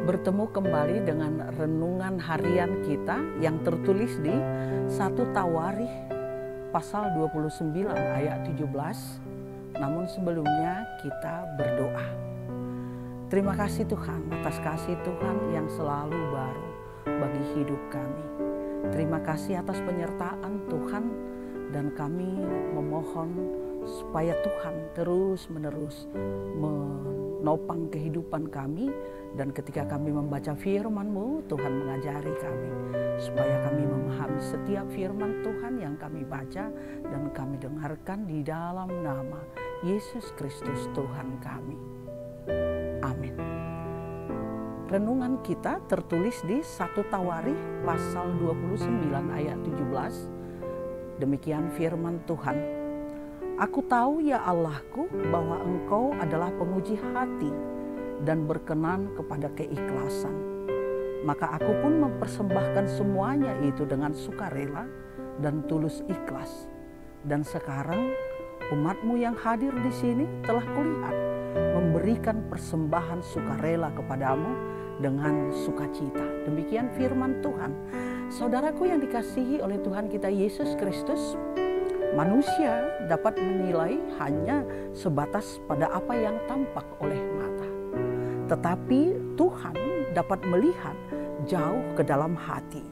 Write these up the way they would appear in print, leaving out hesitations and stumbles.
bertemu kembali dengan renungan harian kita yang tertulis di 1 Tawarikh pasal 29 ayat 17. Namun sebelumnya kita berdoa. Terima kasih Tuhan atas kasih Tuhan yang selalu baru bagi hidup kami. Terima kasih atas penyertaan Tuhan, dan kami memohon supaya Tuhan terus-menerus menopang kehidupan kami, dan ketika kami membaca firman-Mu, Tuhan mengajari kami supaya kami memahami setiap firman Tuhan yang kami baca dan kami dengarkan di dalam nama Yesus Kristus Tuhan kami. Amin. Renungan kita tertulis di 1 Tawarikh pasal 29 ayat 17. Demikian firman Tuhan. Aku tahu ya Allahku bahwa Engkau adalah penguji hati dan berkenan kepada keikhlasan. Maka aku pun mempersembahkan semuanya itu dengan sukarela dan tulus ikhlas. Dan sekarang umat-Mu yang hadir di sini telah kulihat memberikan persembahan sukarela kepadamu dengan sukacita. Demikian firman Tuhan. Saudaraku yang dikasihi oleh Tuhan kita Yesus Kristus, manusia dapat menilai hanya sebatas pada apa yang tampak oleh mata. Tetapi Tuhan dapat melihat jauh ke dalam hati.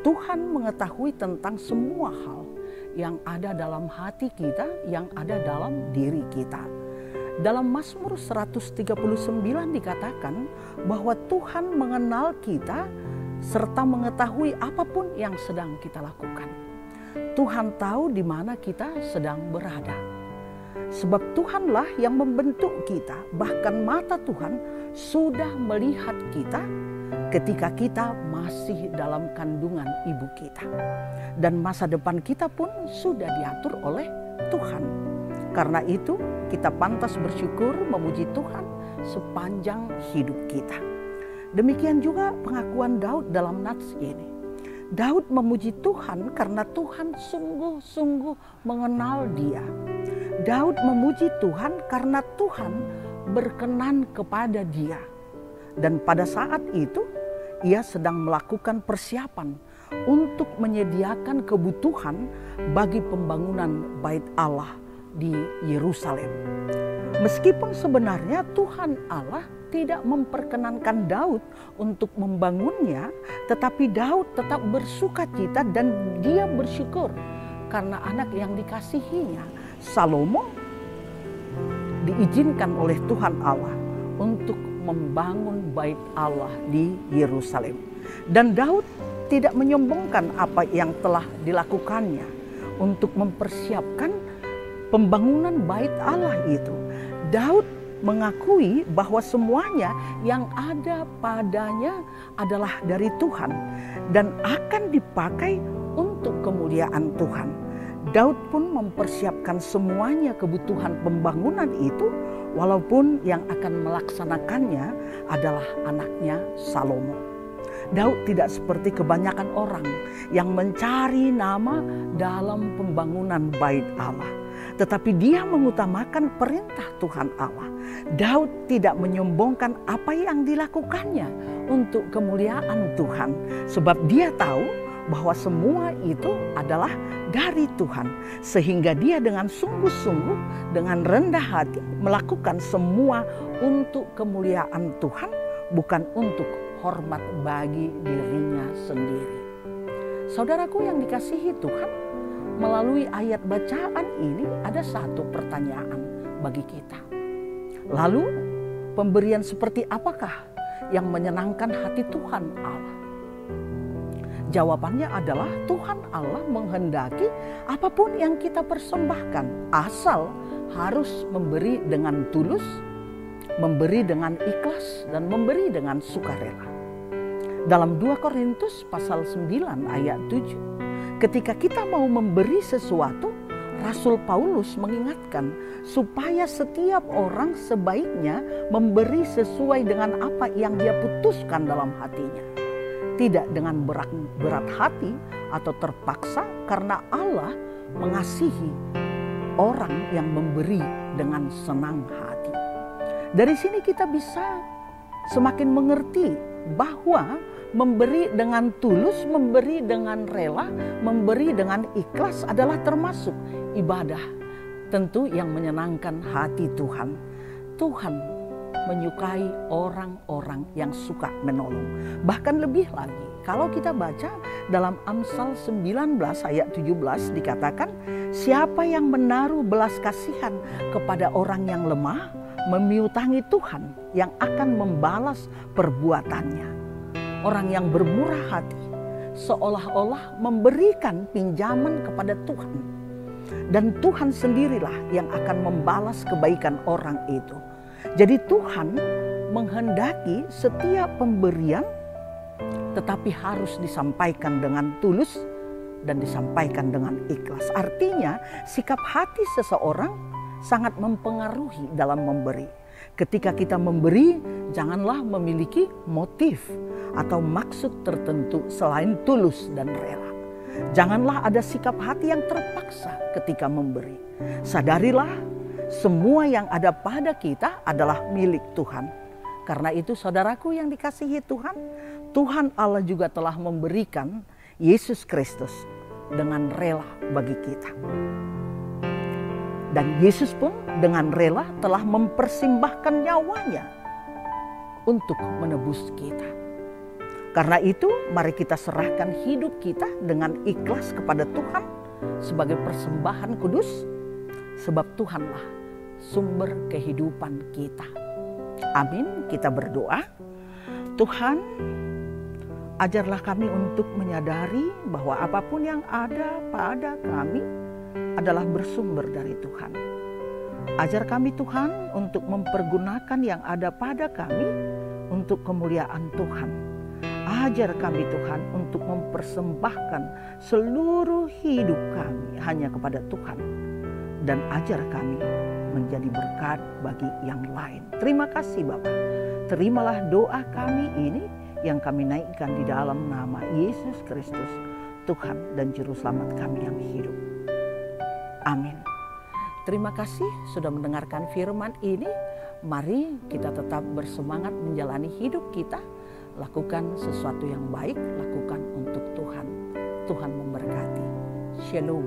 Tuhan mengetahui tentang semua hal yang ada dalam hati kita, yang ada dalam diri kita. Dalam Mazmur 139 dikatakan bahwa Tuhan mengenal kita serta mengetahui apapun yang sedang kita lakukan. Tuhan tahu di mana kita sedang berada. Sebab Tuhanlah yang membentuk kita, bahkan mata Tuhan sudah melihat kita ketika kita masih dalam kandungan ibu kita. Dan masa depan kita pun sudah diatur oleh Tuhan. Karena itu kita pantas bersyukur memuji Tuhan sepanjang hidup kita. Demikian juga pengakuan Daud dalam nats ini. Daud memuji Tuhan karena Tuhan sungguh-sungguh mengenal dia. Daud memuji Tuhan karena Tuhan berkenan kepada dia. Dan pada saat itu ia sedang melakukan persiapan untuk menyediakan kebutuhan bagi pembangunan Bait Allah di Yerusalem. Meskipun sebenarnya Tuhan Allah tidak memperkenankan Daud untuk membangunnya, tetapi Daud tetap bersukacita dan dia bersyukur karena anak yang dikasihinya, Salomo, diizinkan oleh Tuhan Allah untuk membangun Bait Allah di Yerusalem. Dan Daud tidak menyombongkan apa yang telah dilakukannya untuk mempersiapkan pembangunan Bait Allah itu. Daud mengakui bahwa semuanya yang ada padanya adalah dari Tuhan dan akan dipakai untuk kemuliaan Tuhan. Daud pun mempersiapkan semuanya kebutuhan pembangunan itu, walaupun yang akan melaksanakannya adalah anaknya Salomo. Daud tidak seperti kebanyakan orang yang mencari nama dalam pembangunan Bait Allah, tetapi dia mengutamakan perintah Tuhan Allah. Daud tidak menyombongkan apa yang dilakukannya untuk kemuliaan Tuhan, sebab dia tahu bahwa semua itu adalah dari Tuhan, sehingga dia dengan sungguh-sungguh, dengan rendah hati melakukan semua untuk kemuliaan Tuhan, bukan untuk hormat bagi dirinya sendiri. Saudaraku yang dikasihi Tuhan, melalui ayat bacaan ini ada satu pertanyaan bagi kita. Lalu pemberian seperti apakah yang menyenangkan hati Tuhan Allah? Jawabannya adalah Tuhan Allah menghendaki apapun yang kita persembahkan, asal harus memberi dengan tulus, memberi dengan ikhlas, dan memberi dengan sukarela. Dalam 2 Korintus pasal 9 ayat 7, ketika kita mau memberi sesuatu, Rasul Paulus mengingatkan supaya setiap orang sebaiknya memberi sesuai dengan apa yang dia putuskan dalam hatinya. Tidak dengan berat hati atau terpaksa, karena Allah mengasihi orang yang memberi dengan senang hati. Dari sini kita bisa semakin mengerti bahwa memberi dengan tulus, memberi dengan rela, memberi dengan ikhlas adalah termasuk ibadah tentu yang menyenangkan hati Tuhan. Tuhan menyukai orang-orang yang suka menolong. Bahkan lebih lagi, kalau kita baca dalam Amsal 19 ayat 17 dikatakan, siapa yang menaruh belas kasihan kepada orang yang lemah, memiutangi Tuhan yang akan membalas perbuatannya. Orang yang bermurah hati seolah-olah memberikan pinjaman kepada Tuhan. Dan Tuhan sendirilah yang akan membalas kebaikan orang itu. Jadi Tuhan menghendaki setiap pemberian tetapi harus disampaikan dengan tulus dan disampaikan dengan ikhlas. Artinya sikap hati seseorang sangat mempengaruhi dalam memberi. Ketika kita memberi, janganlah memiliki motif atau maksud tertentu selain tulus dan rela. Janganlah ada sikap hati yang terpaksa ketika memberi. Sadarilah semua yang ada pada kita adalah milik Tuhan. Karena itu saudaraku yang dikasihi Tuhan, Tuhan Allah juga telah memberikan Yesus Kristus dengan rela bagi kita. Dan Yesus pun dengan rela telah mempersembahkan nyawanya untuk menebus kita. Karena itu mari kita serahkan hidup kita dengan ikhlas kepada Tuhan sebagai persembahan kudus. Sebab Tuhanlah sumber kehidupan kita. Amin, kita berdoa. Tuhan, ajarlah kami untuk menyadari bahwa apapun yang ada pada kami adalah bersumber dari Tuhan. Ajar kami Tuhan untuk mempergunakan yang ada pada kami untuk kemuliaan Tuhan. Ajar kami Tuhan untuk mempersembahkan seluruh hidup kami hanya kepada Tuhan. Dan ajar kami menjadi berkat bagi yang lain. Terima kasih Bapa. Terimalah doa kami ini yang kami naikkan di dalam nama Yesus Kristus, Tuhan dan Juru Selamat kami yang hidup. Amin. Terima kasih sudah mendengarkan firman ini. Mari kita tetap bersemangat menjalani hidup kita. Lakukan sesuatu yang baik, lakukan untuk Tuhan. Tuhan memberkati. Shalom.